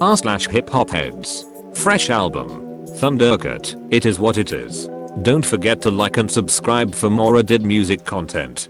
r/hiphopheads. Fresh album. Thundercat, it is what it is. Don't forget to like and subscribe for more added music content.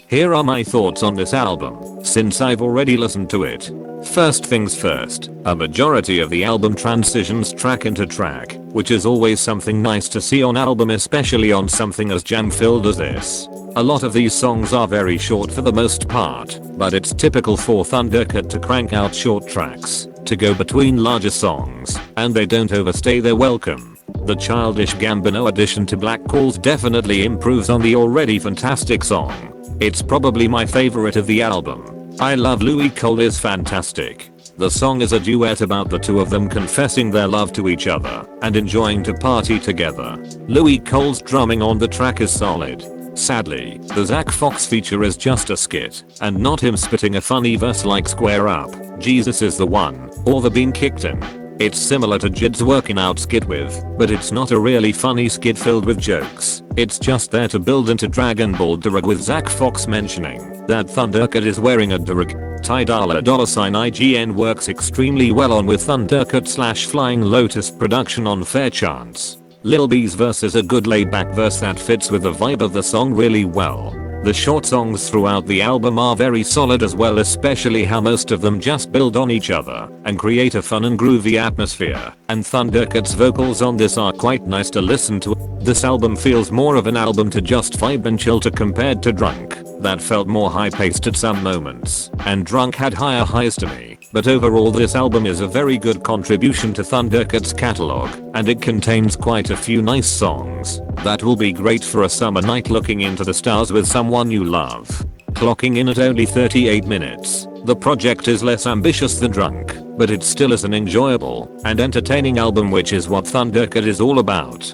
Here are my thoughts on this album, since I've already listened to it. First things first, a majority of the album transitions track into track, which is always something nice to see on album, especially on something as jam-filled as this. A lot of these songs are very short for the most part, but it's typical for Thundercat to crank out short tracks to go between larger songs, and they don't overstay their welcome. The Childish Gambino addition to Black Calls definitely improves on the already fantastic song. It's probably my favorite of the album. I love Louis Cole is fantastic. The song is a duet about the two of them confessing their love to each other and enjoying to party together. Louis Cole's drumming on the track is solid. Sadly, the Zach Fox feature is just a skit, and not him spitting a funny verse like Square Up, Jesus is the One, or The Bean Kicked In. It's similar to Jid's working out skit but it's not a really funny skit filled with jokes. It's just there to build into Dragon Ball Durag, with Zach Fox mentioning that Thundercat is wearing a Durag tie $IGN works extremely well on with Thundercat / Flying Lotus production on Fair Chance. Lil B's verse is a good laid back verse that fits with the vibe of the song really well. The short songs throughout the album are very solid as well, especially how most of them just build on each other and create a fun and groovy atmosphere, and Thundercat's vocals on this are quite nice to listen to. This album feels more of an album to just vibe and chill to compared to Drunk, that felt more high paced at some moments, and Drunk had higher highs to me. But overall this album is a very good contribution to Thundercat's catalog, and it contains quite a few nice songs that will be great for a summer night looking into the stars with someone you love. Clocking in at only 38 minutes, the project is less ambitious than Drunk, but it still is an enjoyable and entertaining album, which is what Thundercat is all about.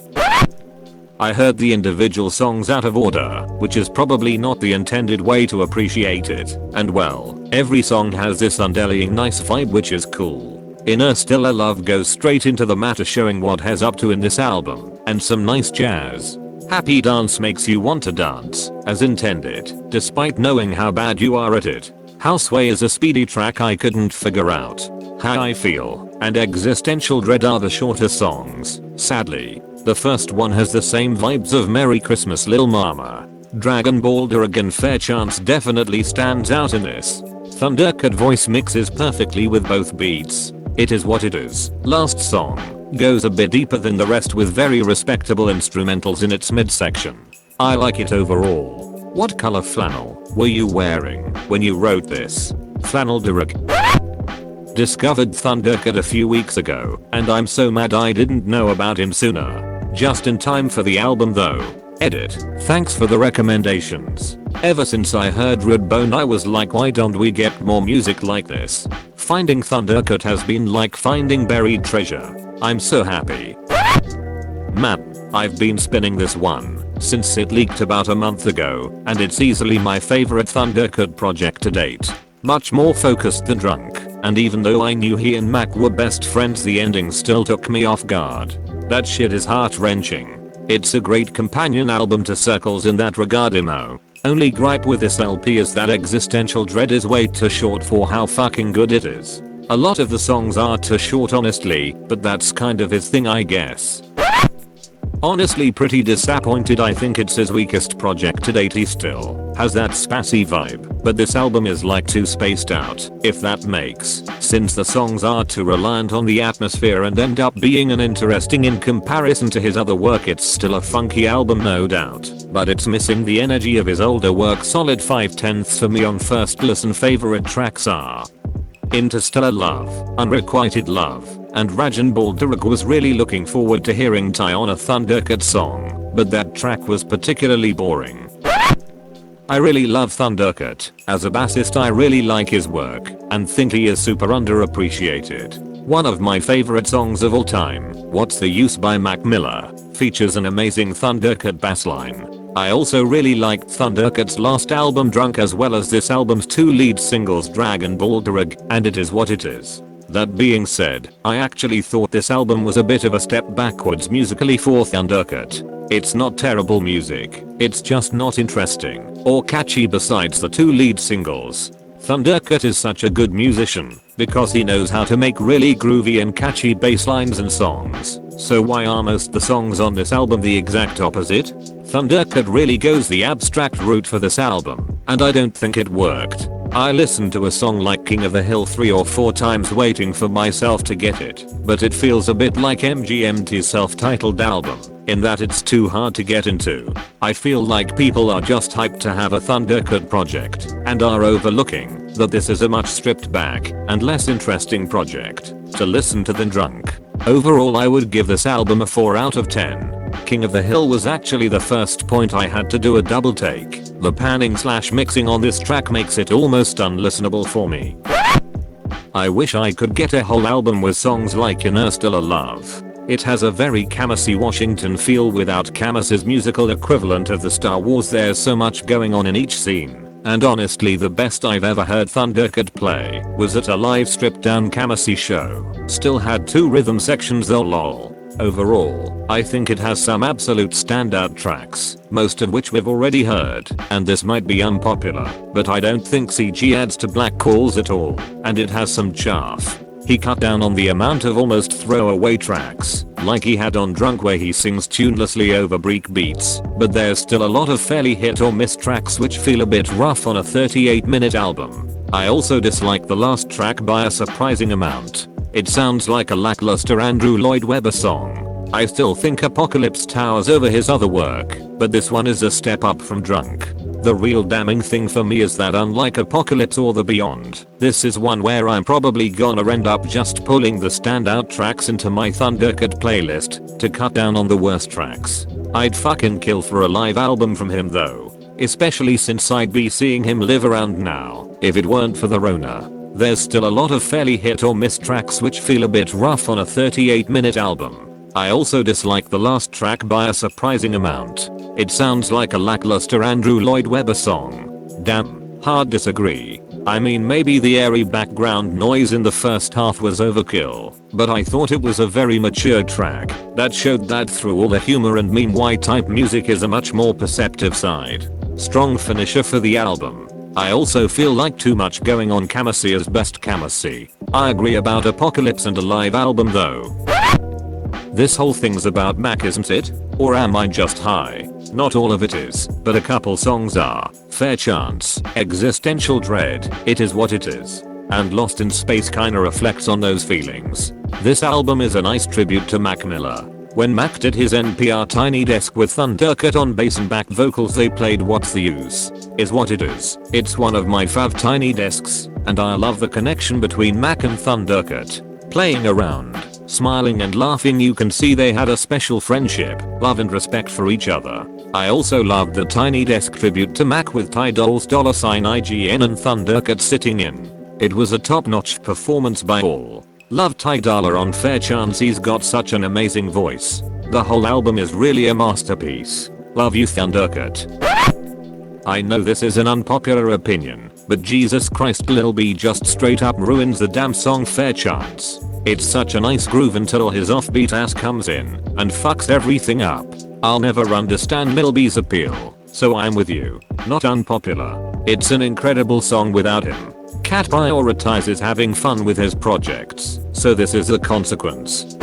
I heard the individual songs out of order, which is probably not the intended way to appreciate it, and well, every song has this underlying nice vibe, which is cool. Interstellar Love goes straight into the matter, showing what Hez up to in this album, and some nice jazz. Happy Dance makes you want to dance, as intended, despite knowing how bad you are at it. How Sway is a speedy track I couldn't figure out. How I Feel and Existential Dread are the shorter songs, sadly. The first one has the same vibes of Merry Christmas Lil Mama. Dragon Ball Durag and Fair Chance definitely stands out in this. Thundercat voice mixes perfectly with both beats. It is what it is. Last song goes a bit deeper than the rest with very respectable instrumentals in its midsection. I like it overall. What color flannel were you wearing when you wrote this? Flannel Durag. Discovered Thundercat a few weeks ago, and I'm so mad I didn't know about him sooner. Just in time for the album though. Edit. Thanks for the recommendations. Ever since I heard Redbone I was like, why don't we get more music like this? Finding Thundercat has been like finding buried treasure. I'm so happy. Man, I've been spinning this one since it leaked about a month ago, and it's easily my favorite Thundercat project to date. Much more focused than Drunk, and even though I knew he and Mac were best friends, the ending still took me off guard. That shit is heart-wrenching. It's a great companion album to Circles in that regard, Only gripe with this LP is that Existential Dread is way too short for how fucking good it is. A lot of the songs are too short honestly, but that's kind of his thing I guess. Honestly pretty disappointed. I think it's his weakest project to date. He still has that spassy vibe, but this album is like too spaced out, if that makes since the songs are too reliant on the atmosphere and end up being uninteresting in comparison to his other work. It's still a funky album no doubt, but it's missing the energy of his older work. Solid 5/10 for me on first listen. Favorite tracks are Interstellar Love, Unrequited Love, and Dragon Ball Durag. Was really looking forward to hearing Ty on a Thundercat song, but that track was particularly boring. I really love Thundercat. As a bassist I really like his work, and think he is super underappreciated. One of my favorite songs of all time, What's the Use by Mac Miller, features an amazing Thundercat bassline. I also really liked Thundercat's last album Drunk, as well as this album's two lead singles Dragon Ball Durag and It Is What It Is. That being said, I actually thought this album was a bit of a step backwards musically for Thundercat. It's not terrible music, it's just not interesting or catchy besides the two lead singles. Thundercat is such a good musician, because he knows how to make really groovy and catchy bass lines and songs. So why are most the songs on this album the exact opposite? Thundercat really goes the abstract route for this album, and I don't think it worked. I listened to a song like King of the Hill 3 or 4 times waiting for myself to get it, but it feels a bit like MGMT's self-titled album, in that it's too hard to get into. I feel like people are just hyped to have a Thundercat project, and are overlooking that this is a much stripped back and less interesting project to listen to than Drunk. Overall, I would give this album a 4 out of 10. King of the Hill was actually the first point I had to do a double take. The panning/mixing on this track makes it almost unlistenable for me. I wish I could get a whole album with songs like Interstellar Love. It has a very Kamasi Washington feel without Kamasi's musical equivalent of the Star Wars. There's so much going on in each scene. And honestly, the best I've ever heard Thundercat play was at a live stripped down Kamasi show. Still had 2 rhythm sections though, lol. Overall, I think it has some absolute standout tracks, most of which we've already heard, and this might be unpopular, but I don't think CG adds to Black Calls at all, and it has some chaff. He cut down on the amount of almost throwaway tracks, like he had on Drunk where he sings tunelessly over break beats, but there's still a lot of fairly hit or miss tracks which feel a bit rough on a 38-minute album. I also dislike the last track by a surprising amount. It sounds like a lackluster Andrew Lloyd Webber song. I still think Apocalypse towers over his other work, but this one is a step up from Drunk. The real damning thing for me is that unlike Apocalypse or The Beyond, this is one where I'm probably gonna end up just pulling the standout tracks into my Thundercat playlist to cut down on the worst tracks. I'd fucking kill for a live album from him though, especially since I'd be seeing him live around now if it weren't for the Rona. There's still a lot of fairly hit or miss tracks which feel a bit rough on a 38-minute album. I also dislike the last track by a surprising amount. It sounds like a lackluster Andrew Lloyd Webber song. Damn, hard disagree. I mean, maybe the airy background noise in the first half was overkill, but I thought it was a very mature track that showed that through all the humor and meme white type music is a much more perceptive side. Strong finisher for the album. I also feel like too much going on Kamasi as best Kamasi. I agree about Apocalypse and a live album though. This whole thing's about Mac, isn't it? Or am I just high? Not all of it is, but a couple songs are. Fair Chance, Existential Dread, It Is What It Is, and Lost in Space kinda reflects on those feelings. This album is a nice tribute to Mac Miller. When Mac did his NPR Tiny Desk with Thundercat on bass and back vocals, they played What's the Use, Is What It Is. It's one of my fav Tiny Desks, and I love the connection between Mac and Thundercat. Playing around, smiling and laughing, you can see they had a special friendship, love and respect for each other. I also loved the Tiny Desk tribute to Mac with Ty Doll's $IGN and Thundercat sitting in. It was a top-notch performance by all. Love Ty Dolla on Fair Chance, he's got such an amazing voice. The whole album is really a masterpiece. Love you Thundercat. I know this is an unpopular opinion, but Jesus Christ, Lil B just straight up ruins the damn song Fair Chance. It's such a nice groove until his offbeat ass comes in and fucks everything up. I'll never understand Lil B's appeal, so I'm with you. Not unpopular. It's an incredible song without him. Cat prioritizes having fun with his projects, so this is a consequence.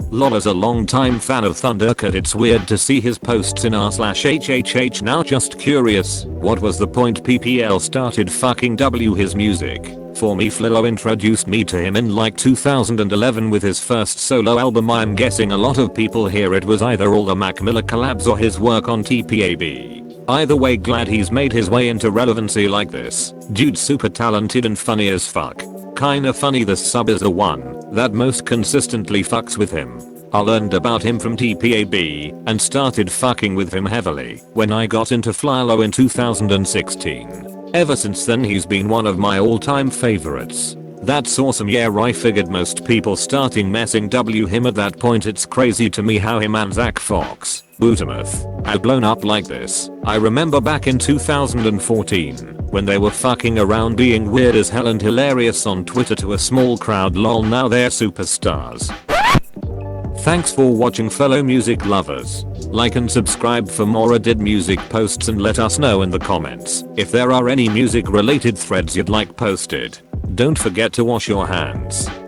Lol, as a long-time fan of Thundercat, it's weird to see his posts in r/hhh now. Just curious, what was the point PPL started fucking his music? For me, Flillo introduced me to him in like 2011 with his first solo album. I'm guessing a lot of people here it was either all the Mac Miller collabs or his work on TPAB. Either way, glad he's made his way into relevancy like this. Dude's super talented and funny as fuck. Kinda funny the sub is the one that most consistently fucks with him. I learned about him from TPAB and started fucking with him heavily when I got into Flylo in 2016. Ever since then he's been one of my all-time favorites. That's awesome. Yeah, I figured most people starting messing him at that point. It's crazy to me how him and Zach Fox, Bootamuth, had blown up like this. I remember back in 2014 when they were fucking around being weird as hell and hilarious on Twitter to a small crowd. Lol, now they're superstars. Thanks for watching, fellow music lovers. Like and subscribe for more Did Music posts and let us know in the comments if there are any music related threads you'd like posted. Don't forget to wash your hands.